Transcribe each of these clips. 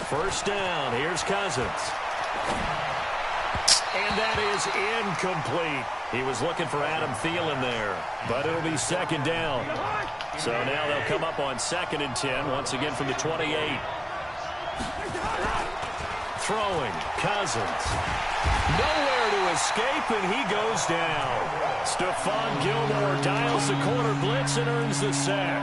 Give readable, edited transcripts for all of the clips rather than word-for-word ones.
First down. Here's Cousins. And that is incomplete. He was looking for Adam Thielen there, but it'll be second down. So now they'll come up on 2nd and 10, once again from the 28. Throwing, Cousins. Nowhere to escape, and he goes down. Stephon Gilmore dials the corner blitz and earns the sack.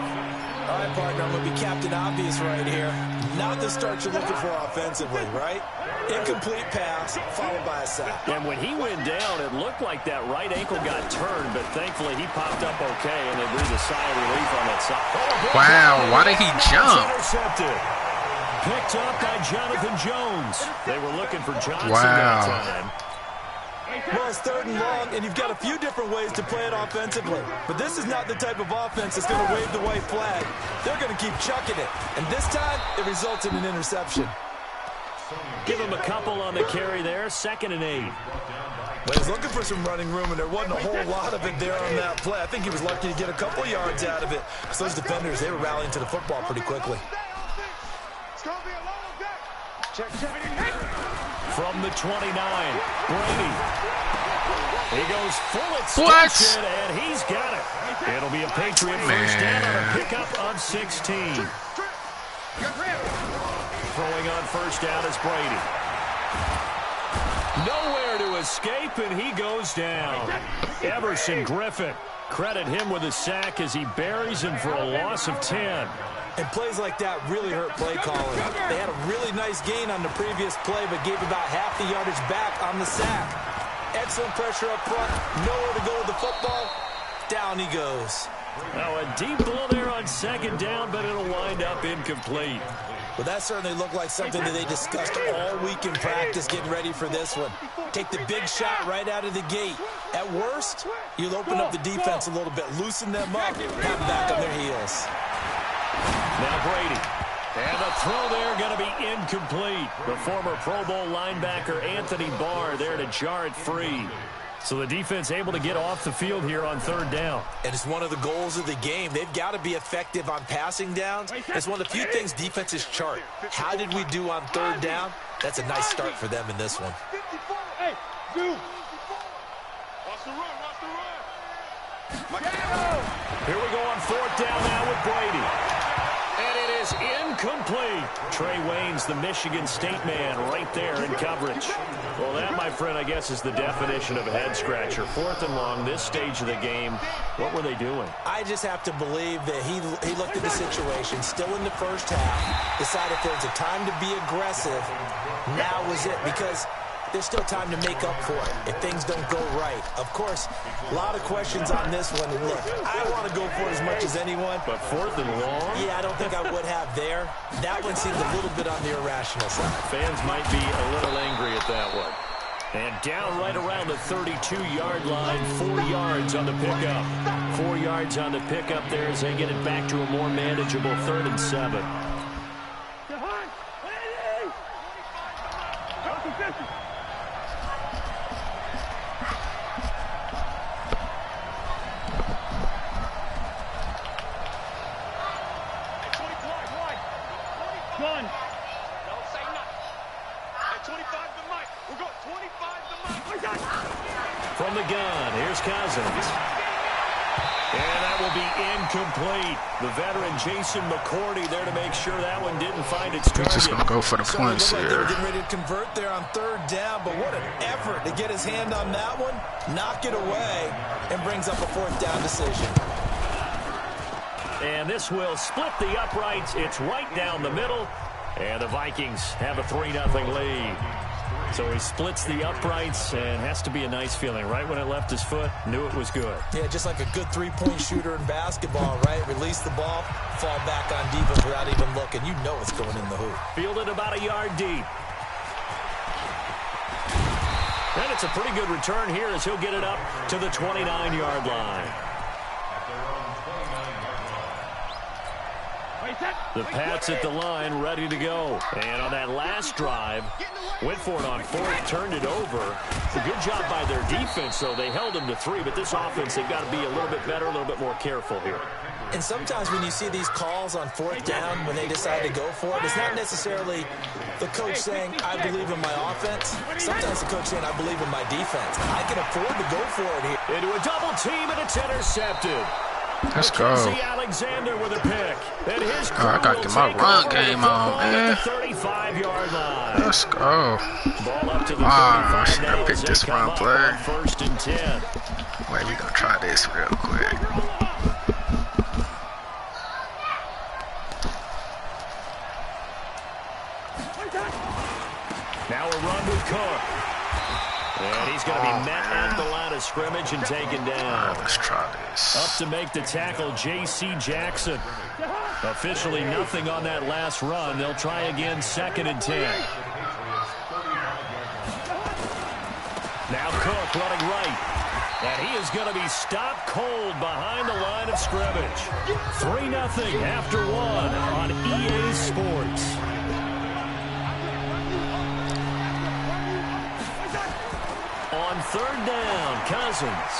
All right, partner, I'm going to be Captain Obvious right here. Not the start you're looking for offensively, right? Incomplete pass, followed by a sack. And when he went down, it looked like that right ankle got turned, but thankfully he popped up okay, and they breathed a sigh of relief on that side. Oh, wow, why did he jump? Intercepted. Picked up by Jonathan Jones. They were looking for Johnson that time. Well, it's 3rd and long, and you've got a few different ways to play it offensively. But this is not the type of offense that's going to wave the white flag. They're going to keep chucking it. And this time, it results in an interception. Give him a couple on the carry there. 2nd and 8. Well, he's looking for some running room, and there wasn't a whole lot of it there on that play. I think he was lucky to get a couple yards out of it. So those defenders, they were rallying to the football pretty quickly. From the 29, Brady. He goes full extension, and he's got it. It'll be a Patriot first down on a pickup of 16. Throwing on first down is Brady. Nowhere to escape, and he goes down. Everson Griffin. Credit him with a sack as he buries him for a loss of 10. And plays like that really hurt play calling. They had a really nice gain on the previous play, but gave about half the yardage back on the sack. Excellent pressure up front. Nowhere to go with the football. Down he goes. Now a deep ball there on 2nd down, but it'll wind up incomplete. Well, that certainly looked like something that they discussed all week in practice getting ready for this one. Take the big shot right out of the gate. At worst, you'll open up the defense a little bit, loosen them up, have them back on their heels. Now Brady. And the throw there going to be incomplete. The former Pro Bowl linebacker Anthony Barr there to jar it free. So the defense able to get off the field here on 3rd down. And it's one of the goals of the game. They've got to be effective on passing downs. It's one of the few things defenses chart. How did we do on 3rd down? That's a nice start for them in this one. Hey, dude. Here we go on 4th down now with Brady. And it is incomplete. Trey Waynes, the Michigan State man, right there in coverage. Well, that, my friend, I guess is the definition of a head-scratcher. 4th and long, this stage of the game. What were they doing? I just have to believe that he looked at the situation, still in the first half, decided there was a time to be aggressive. Now was it, because there's still time to make up for it if things don't go right. Of course, a lot of questions on this one. And look, I want to go for it as much as anyone. But 4th and long? Yeah, I don't think I would have there. That one seems a little bit on the irrational side. Fans might be a little angry at that one. And down right around the 32-yard line, 4 yards on the pickup. 4 yards on the pickup there as they get it back to a more manageable 3rd and 7. From the gun, here's Cousins. And that will be incomplete. The veteran Jason McCourty there to make sure that one didn't find its target. He's just going to go for the points here. here. They were getting ready to convert there on 3rd down, but what an effort to get his hand on that one, knock it away, and brings up a 4th down decision. And this will split the uprights. It's right down the middle, and the Vikings have a 3-0 lead. So he splits the uprights, and has to be a nice feeling. Right when it left his foot, knew it was good. Yeah, just like a good 3-point shooter in basketball, right? Release the ball, fall back on defense without even looking. You know it's going in the hoop. Fielded about a yard deep. And it's a pretty good return here as he'll get it up to the 29-yard line. The Pats at the line, ready to go. And on that last drive, went for it on fourth, turned it over. A good job by their defense, though. They held them to 3, but this offense, they've got to be a little bit better, a little bit more careful here. And sometimes when you see these calls on fourth down, when they decide to go for it, it's not necessarily the coach saying, I believe in my offense. Sometimes the coach saying, I believe in my defense. I can afford to go for it here. Into a double team, and it's intercepted. Let's go. Alexander with a pick. And his I got to get my run game on, man. 35-yard line. Let's go. Ball up to the I 35 should have now picked as this they come run up play. on 1st and 10. Wait, we gonna try this real quick. Now a run with Cook. And he's going to be met at the line of scrimmage and taken down. Let's try this. Up to make the tackle, J.C. Jackson. Officially nothing on that last run. They'll try again, 2nd and 10. Now Cook running right. And he is going to be stopped cold behind the line of scrimmage. 3-0 after 1 on EA Sports. On 3rd down, Cousins.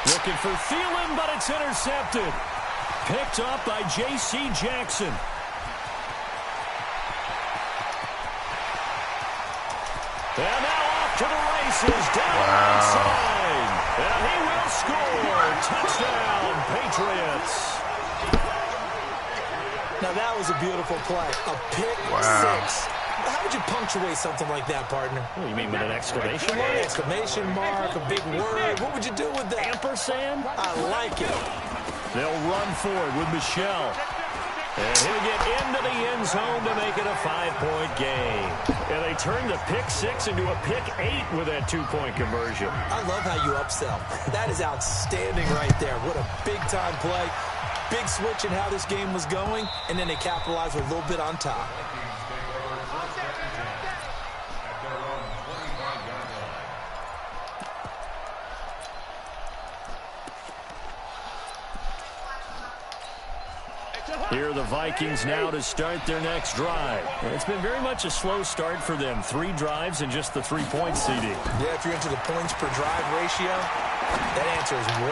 Looking for Thielen, but it's intercepted. Picked up by J.C. Jackson. And now off to the races, down the right side. And he will score. Touchdown, Patriots. Now that was a beautiful play. A pick 6. How would you punctuate something like that, partner? What do you mean, with an exclamation mark? An exclamation mark, a big word. What would you do with that? Ampersand? I like it. They'll run forward with Michelle. And he'll get into the end zone to make it a 5-point game. And they turn the pick 6 into a pick 8 with that 2-point conversion. I love how you upsell. That is outstanding right there. What a big-time play. Big switch in how this game was going, and then they capitalized with a little bit on top. Here are the Vikings now to start their next drive. It's been very much a slow start for them. 3 drives and just the 3-point CD. Yeah, if you're into the points per drive ratio, that answer is 1.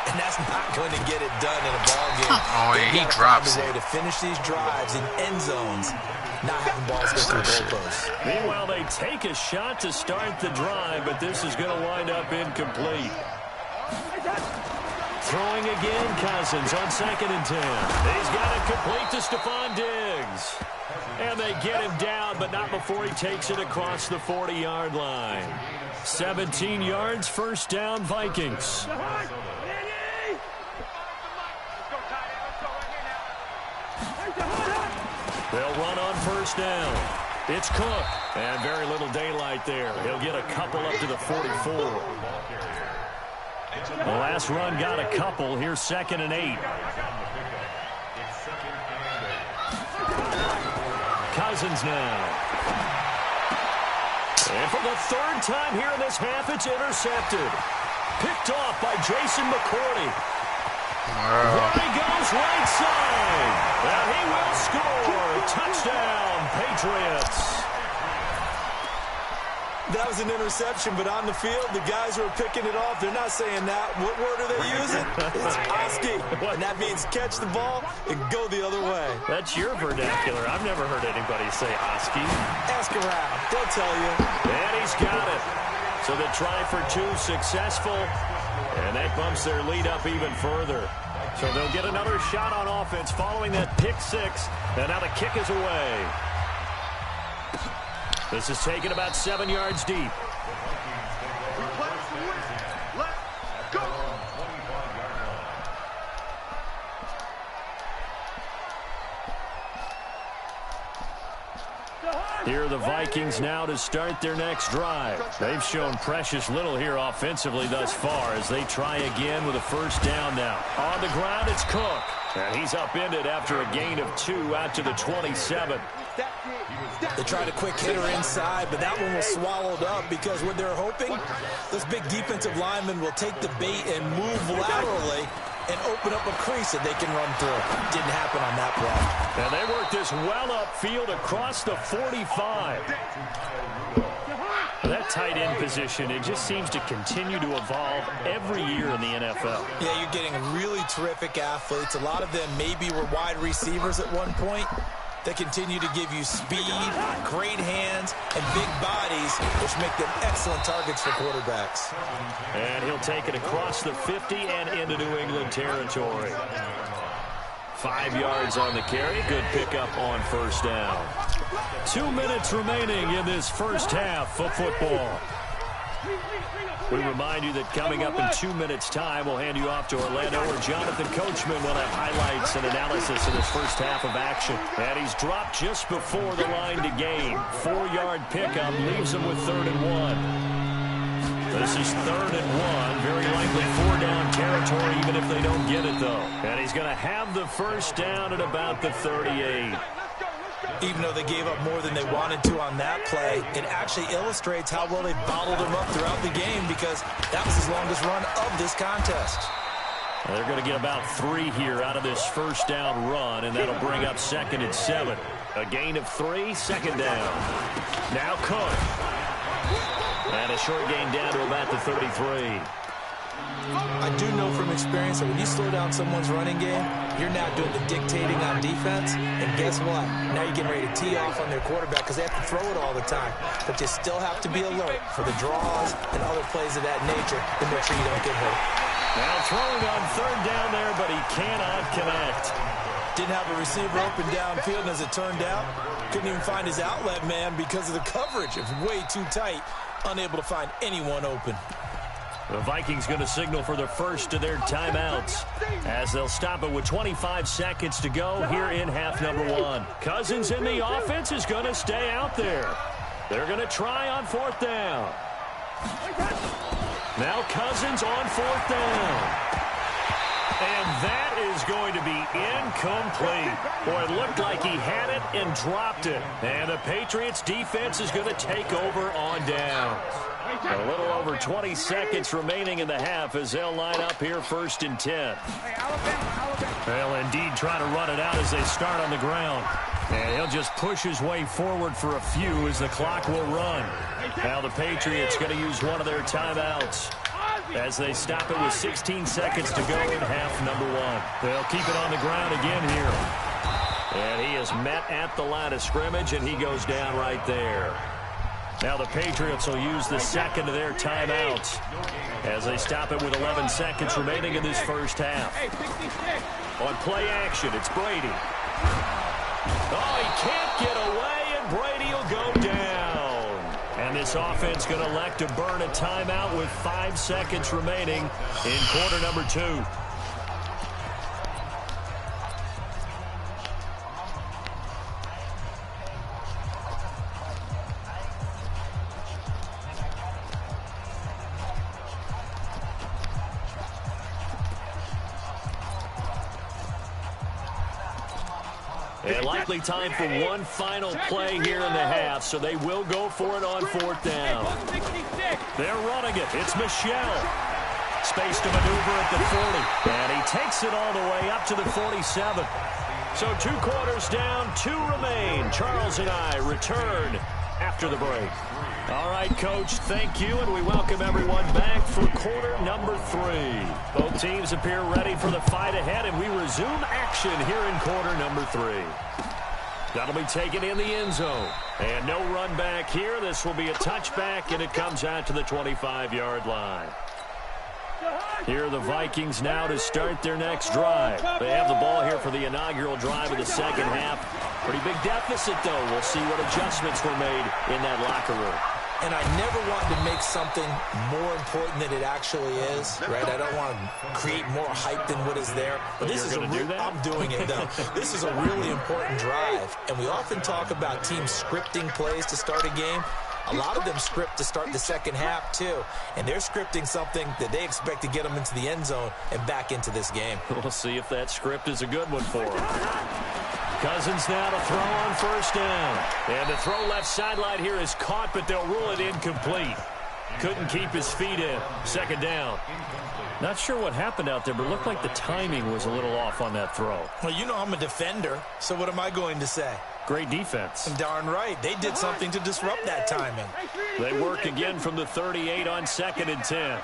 And that's not going to get it done in a ball game. Oh, yeah, he drops it. To finish these drives in end zones, not having balls go through goalposts. Meanwhile, they take a shot to start the drive, but this is going to wind up incomplete. Throwing again, Cousins on 2nd and 10. He's got it complete to Stephon Diggs. And they get him down, but not before he takes it across the 40-yard line. 17 yards, 1st down, Vikings. They'll run on 1st down. It's Cook. And very little daylight there. He'll get a couple up to the 44. The last run got a couple. Here's 2nd and 8. Cousins now. And for the 3rd time here in this half, it's intercepted. Picked off by Jason McCourty. Wow. There he goes, right side. And he will score. Touchdown, Patriots. That was an interception, but on the field, the guys who are picking it off, they're not saying that. What word are they using? It's Oski. And that means catch the ball and go the other way. That's your vernacular. I've never heard anybody say Oski. Ask around. They'll tell you. And he's got it. So the try for 2 successful, and that bumps their lead up even further. So they'll get another shot on offense following that pick 6, and now the kick is away. This is taken about 7 yards deep. Here are the Vikings now to start their next drive. They've shown precious little here offensively thus far as they try again with a 1st down now. On the ground, it's Cook. And he's upended after a gain of 2 out to the 27. They tried a quick hitter inside, but that one was swallowed up because what they're hoping, this big defensive lineman will take the bait and move laterally and open up a crease that they can run through. Didn't happen on that play. And they work this well upfield across the 45. That tight end position, it just seems to continue to evolve every year in the NFL. Yeah, you're getting really terrific athletes. A lot of them maybe were wide receivers at one point. They continue to give you speed, great hands, and big bodies, which make them excellent targets for quarterbacks. And he'll take it across the 50 and into New England territory. 5 yards on the carry. Good pickup on first down. 2 minutes remaining in this first half of football. We remind you that coming up in 2 minutes' time, we'll hand you off to Orlando, where Jonathan Coachman will have highlights and analysis of this first half of action. And he's dropped just before the line to gain. 4-yard pickup leaves him with 3rd and 1. This is 3rd and 1. Very likely 4-down territory, even if they don't get it, though. And he's going to have the first down at about the 38. Even though they gave up more than they wanted to on that play, it actually illustrates how well they bottled him up throughout the game, because that was his longest run of this contest. They're going to get about 3 here out of this first down run, and that'll bring up 2nd and 7. A gain of 3, 2nd down. Now Cook. And a short gain down to about the 33. I do know from experience that when you slow down someone's running game, you're now doing the dictating on defense. And guess what? Now you're getting ready to tee off on their quarterback because they have to throw it all the time. But you still have to be alert for the draws and other plays of that nature to make sure you don't get hurt. Now throwing on 3rd down there, but he cannot connect. Didn't have a receiver open downfield, and as it turned out, couldn't even find his outlet man because of the coverage. It was way too tight. Unable to find anyone open. The Vikings going to signal for the first of their timeouts as they'll stop it with 25 seconds to go here in half number 1. Cousins in the offense is going to stay out there. They're going to try on 4th down. Now Cousins on 4th down. And that is going to be incomplete. Boy, it looked like he had it and dropped it. And the Patriots defense is going to take over on down. A little over 20 seconds remaining in the half as they'll line up here 1st and 10. They'll indeed try to run it out as they start on the ground. And he'll just push his way forward for a few as the clock will run. Now the Patriots going to use one of their timeouts as they stop it with 16 seconds to go in half number 1. They'll keep it on the ground again here. And he is met at the line of scrimmage, and he goes down right there. Now the Patriots will use the second of their timeouts as they stop it with 11 seconds remaining in this first half. On play action, it's Brady. Oh, he can't get away, and Brady will go down. And this offense going to elect to burn a timeout with 5 seconds remaining in quarter number 2. And likely time for one final play here in the half, so they will go for it on 4th down. They're running it. It's Michel. Space to maneuver at the 40. And he takes it all the way up to the 47. So 2 quarters down, 2 remain. Charles and I return after the break. All right, Coach, thank you, and we welcome everyone back for quarter number 3. Both teams appear ready for the fight ahead, and we resume action here in quarter number 3. That'll be taken in the end zone. And no run back here. This will be a touchback, and it comes out to the 25-yard line. Here are the Vikings now to start their next drive. They have the ball here for the inaugural drive of the second half. Pretty big deficit, though. We'll see what adjustments were made in that locker room. And I never want to make something more important than it actually is, right? I don't want to create more hype than what is there. But this is I'm doing it, though. This is a really important drive. And we often talk about teams scripting plays to start a game. A lot of them script to start the second half, too. And they're scripting something that they expect to get them into the end zone and back into this game. We'll see if that script is a good one for them. Cousins now to throw on 1st down. And the throw left sideline here is caught, but they'll rule it incomplete. Couldn't keep his feet in. Second down. Not sure what happened out there, but it looked like the timing was a little off on that throw. Well, you know I'm a defender, so what am I going to say? Great defense. Darn right. They did something to disrupt that timing. They work again from the 38 on 2nd and 10.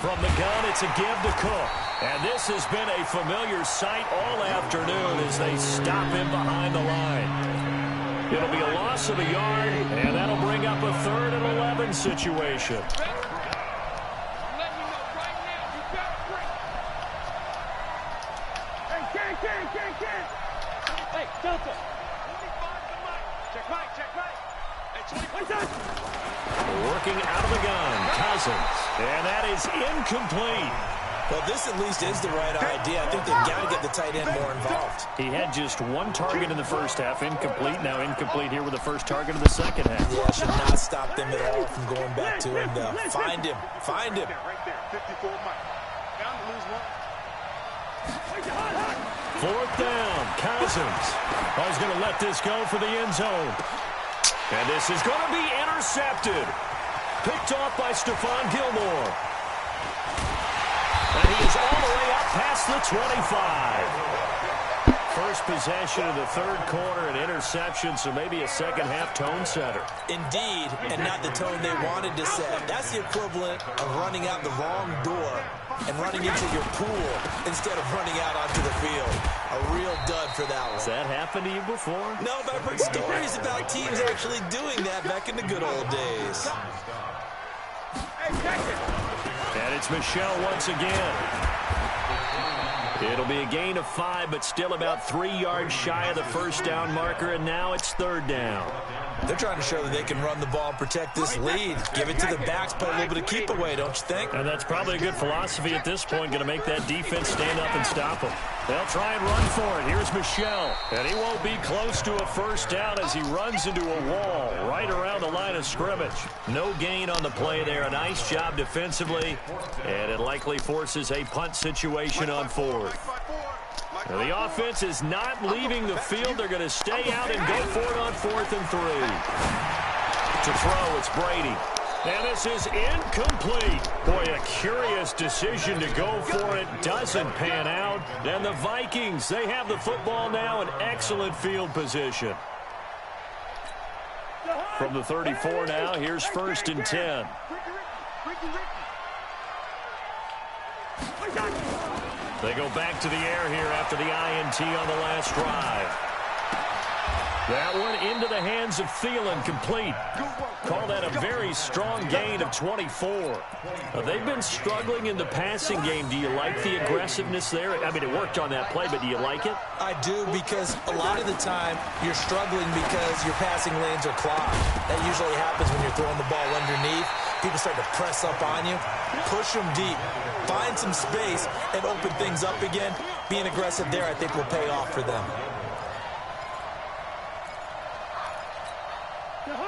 From the gun, it's a give to Cook. And this has been a familiar sight all afternoon as they stop him behind the line. It'll be a loss of a yard, and that'll bring up a 3rd and 11 situation. Hey, Delta. Check right. Working out of the gun, Cousins. And that is incomplete. Well, this at least is the right idea. I think they've got to get the tight end more involved. He had just 1 target in the first half, incomplete. Now incomplete here with the first target of the second half. Yeah, should not stop them at all from going back to him, though. Find him. Right there, 54 Mike. Down to lose 1. 4th down, Cousins. He's going to let this go for the end zone. And this is going to be intercepted. Picked off by Stephon Gilmore. And he is all the way up past the 25. First possession of the 3rd quarter, an interception, so maybe a second-half tone setter. Indeed, and not the tone they wanted to set. That's the equivalent of running out the wrong door and running into your pool instead of running out onto the field. A real dud for that one. Has that happened to you before? No, but I've heard stories about teams actually doing that back in the good old days. And it's Michel once again. It'll be a gain of 5, but still about 3 yards shy of the first down marker, and now it's 3rd down. They're trying to show that they can run the ball and protect this lead. Give it to the backs, play a little bit of keep away, don't you think? And that's probably a good philosophy at this point, going to make that defense stand up and stop them. They'll try and run for it. Here's Michel, and he won't be close to a first down as he runs into a wall right around the line of scrimmage. No gain on the play there. A nice job defensively, and it likely forces a punt situation on 4th. Now, the offense is not leaving the field. They're going to stay out and go for it on 4th and 3. To throw, it's Brady. And this is incomplete. Boy, a curious decision to go for it. Doesn't pan out. And the Vikings, they have the football now in excellent field position. From the 34 now, here's 1st and 10. They go back to the air here after the INT on the last drive. That one into the hands of Thielen, complete. Call that a very strong gain of 24. They've been struggling in the passing game. Do you like the aggressiveness there? I mean, it worked on that play, but do you like it? I do, because a lot of the time you're struggling because your passing lanes are clogged. That usually happens when you're throwing the ball underneath. People start to press up on you. Push them deep. Find some space and open things up again. Being aggressive there, I think, will pay off for them.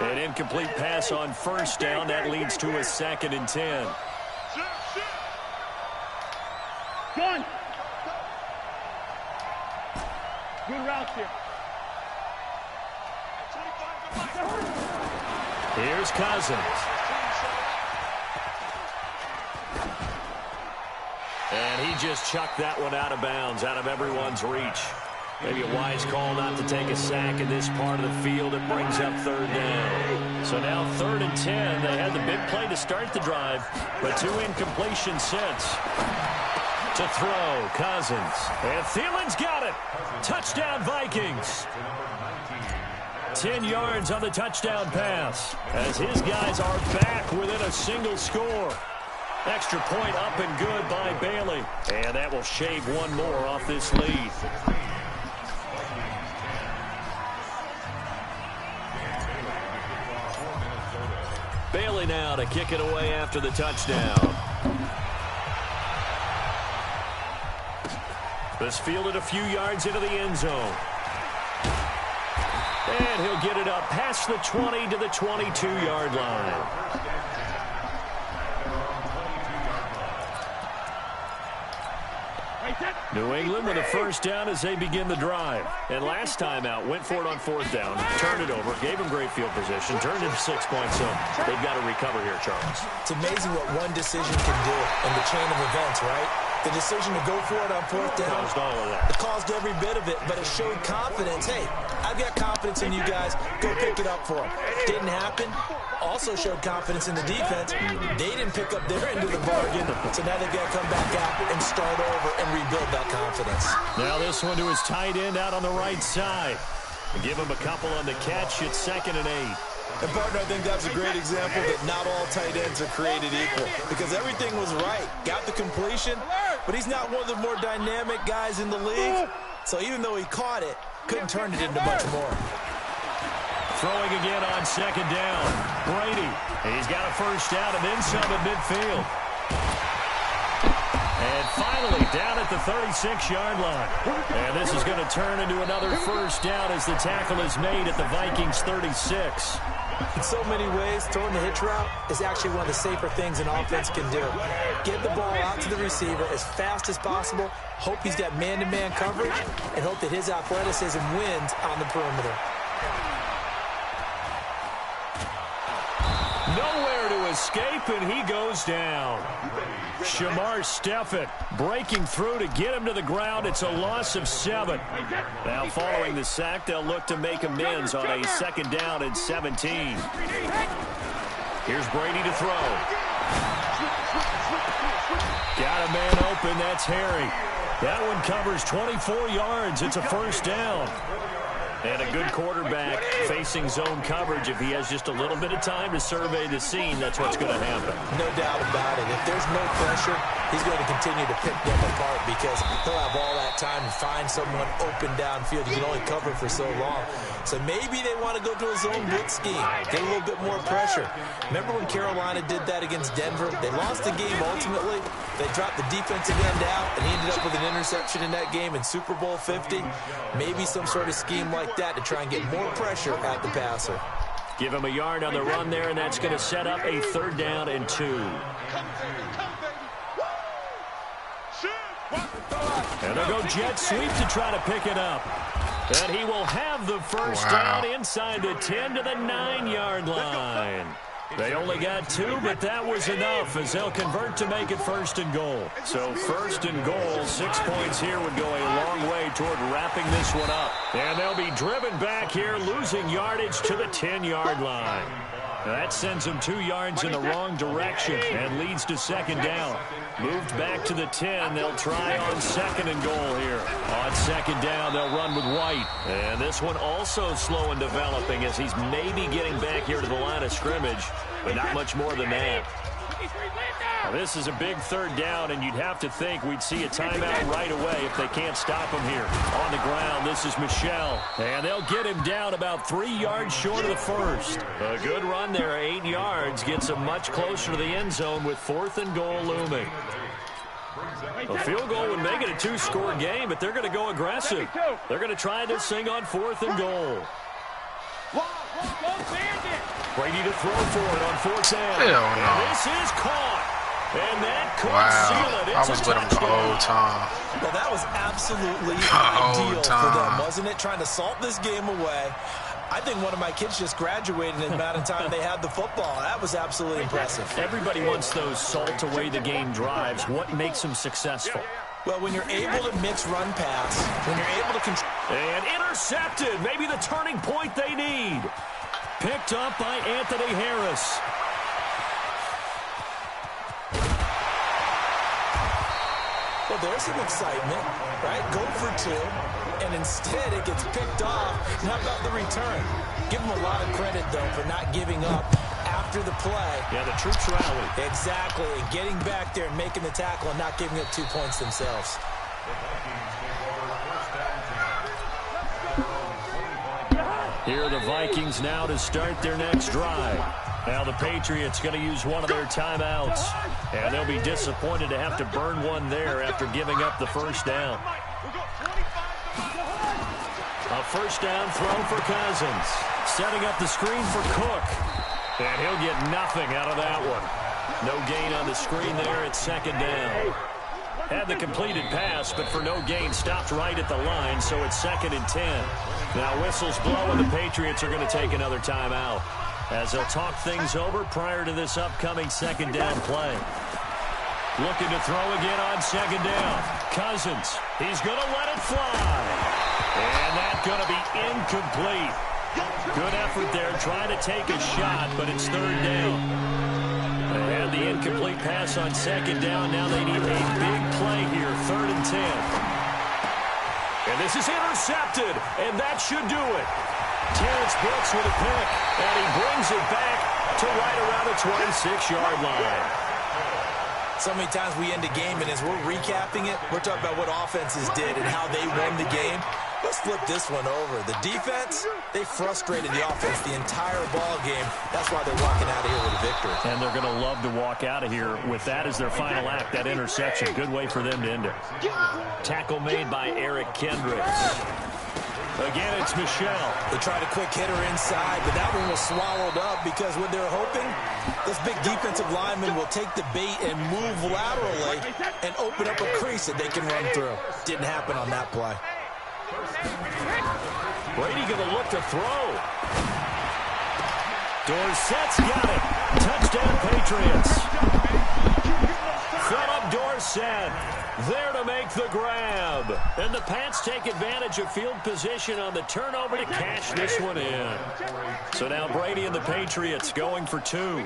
An incomplete pass on 1st down. That leads to a 2nd and 10. Gun. Good route here. Here's Cousins. And he just chucked that one out of bounds, out of everyone's reach. Maybe a wise call not to take a sack in this part of the field. It brings up 3rd down. So now 3rd and 10. They had the big play to start the drive, but 2 incompletions since. To throw, Cousins. And Thielen's got it. Touchdown, Vikings. 10 yards on the touchdown pass as his guys are back within a single score. Extra point up and good by Bailey. And that will shave one more off this lead. Bailey now to kick it away after the touchdown. This fielded a few yards into the end zone. And he'll get it up past the 20 to the 22-yard line. New England with a first down as they begin the drive. And last time out, went for it on fourth down, turned it over, gave them great field position, turned into 6 points. So they've got to recover here, Charles. It's amazing what one decision can do in the chain of events, right? The decision to go for it on fourth down. Caused all of that. It caused every bit of it, but it showed confidence. Hey, I've got confidence in you guys. Go pick it up for them. Didn't happen. Also showed confidence in the defense. They didn't pick up their end of the bargain, so now they've got to come back out and start over and rebuild that confidence. Now this one to his tight end out on the right side. Give him a couple on the catch. It's 2nd and 8. And, partner, I think that's a great example that not all tight ends are created equal because everything was right. Got the completion, but he's not one of the more dynamic guys in the league. So even though he caught it, couldn't turn it into much more. Throwing again on 2nd down. Brady. He's got a first down and then some at midfield. And finally down at the 36-yard line. And this is going to turn into another first down as the tackle is made at the Vikings 36. In so many ways, throwing the hitch route is actually one of the safer things an offense can do. Get the ball out to the receiver as fast as possible, hope he's got man-to-man coverage, and hope that his athleticism wins on the perimeter. Nowhere to escape, and he goes down. Shamar Stephen breaking through to get him to the ground. It's a loss of 7. Now following the sack, they'll look to make amends on a 2nd down and 17. Here's Brady to throw. Got a man open. That's Harry. That one covers 24 yards. It's a first down. And a good quarterback facing zone coverage. If he has just a little bit of time to survey the scene, that's what's going to happen. No doubt about it. If there's no pressure, he's going to continue to pick them apart because he'll have all that time to find someone open downfield. You can only cover for so long. So maybe they want to go to a zone blitz scheme, get a little bit more pressure. Remember when Carolina did that against Denver? They lost the game ultimately. They dropped the defensive end out, and he ended up with an interception in that game in Super Bowl 50. Maybe some sort of scheme like that to try and get more pressure at the passer. Give him a yard on the run there, and that's going to set up a 3rd down and 2. And they'll go jet sweep to try to pick it up. And he will have the first down inside the 10 to the 9-yard line. They only got 2, but that was enough as they'll convert to make it 1st and goal. So 1st and goal, 6 points here would go a long way toward wrapping this one up. And they'll be driven back here, losing yardage to the 10-yard line. That sends them 2 yards in the wrong direction and leads to 2nd down. Moved back to the 10. They'll try on 2nd and goal here. On 2nd down, they'll run with White. And this one also slow in developing as he's maybe getting back here to the line of scrimmage, but not much more than that. Now, this is a big 3rd down, and you'd have to think we'd see a timeout right away if they can't stop him here. On the ground, this is Michel, and they'll get him down about 3 yards short of the first. A good run there, 8 yards, gets him much closer to the end zone with 4th and goal looming. A field goal would make it a 2-score game, but they're going to go aggressive. They're going to try this thing on 4th and goal. Brady to throw for it on 4th down. Hell no. This is caught. And that could seal it. I was with him the whole time. Well, that was absolutely ideal for them, wasn't it? Trying to salt this game away. I think one of my kids just graduated in the amount of time they had the football. That was absolutely impressive. Everybody wants those salt away the game drives. What makes them successful? Well, when you're able to mix run pass, when you're able to control. And intercepted. Maybe the turning point they need. Picked up by Anthony Harris. Well, there's some excitement, right? Go for 2, and instead it gets picked off. How about the return? Give them a lot of credit, though, for not giving up after the play. Yeah, the troops rallied. Exactly, and getting back there and making the tackle and not giving up 2 points themselves. Here are the Vikings now to start their next drive. Now the Patriots going to use one of their timeouts. And they'll be disappointed to have to burn one there after giving up the first down. A first down throw for Cousins. Setting up the screen for Cook. And he'll get nothing out of that one. No gain on the screen there at 2nd down. Had the completed pass, but for no gain, stopped right at the line, so it's 2nd and 10. Now whistles blow, and the Patriots are going to take another timeout as they'll talk things over prior to this upcoming 2nd down play. Looking to throw again on 2nd down. Cousins, he's going to let it fly. And that's going to be incomplete. Good effort there, trying to take a shot, but it's 3rd down. They had the incomplete pass on 2nd down. Now they need a big play here, 3rd and 10. And this is intercepted, and that should do it. Terrence Brooks with a pick, and he brings it back to right around the 26-yard line. So many times we end a game, and as we're recapping it, we're talking about what offenses did and how they won the game. Let's flip this one over. The defense, they frustrated the offense the entire ball game. That's why they're walking out of here with a victory. And they're going to love to walk out of here with that as their final act, that interception. Good way for them to end it. Tackle made by Eric Kendricks. Again, it's Michelle. They tried a quick hitter inside, but that one was swallowed up because what they're hoping, this big defensive lineman will take the bait and move laterally and open up a crease that they can run through. Didn't happen on that play. Brady going to look to throw. Dorsett's got it. Touchdown, Patriots. Philip Dorsett there to make the grab. And the Pats take advantage of field position on the turnover to cash this one in. So now Brady and the Patriots going for 2.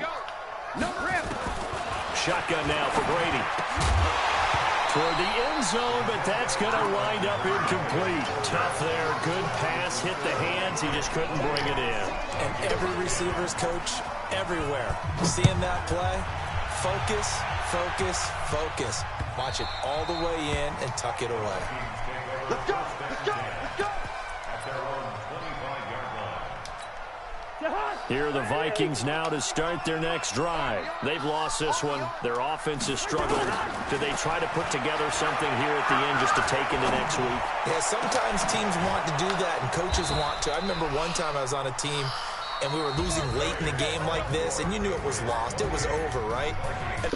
Shotgun now for Brady. Toward the end zone, but that's going to wind up incomplete. Tough there. Good pass. Hit the hands. He just couldn't bring it in. And every receiver's coach everywhere. Seeing that play, focus, focus, focus. Watch it all the way in and tuck it away. Let's go! Let's go! Let's go! Here are the Vikings now to start their next drive. They've lost this one. Their offense has struggled. Do they try to put together something here at the end just to take into next week? Yeah, sometimes teams want to do that and coaches want to. I remember one time I was on a team and we were losing late in the game like this, and you knew it was lost. It was over, right? And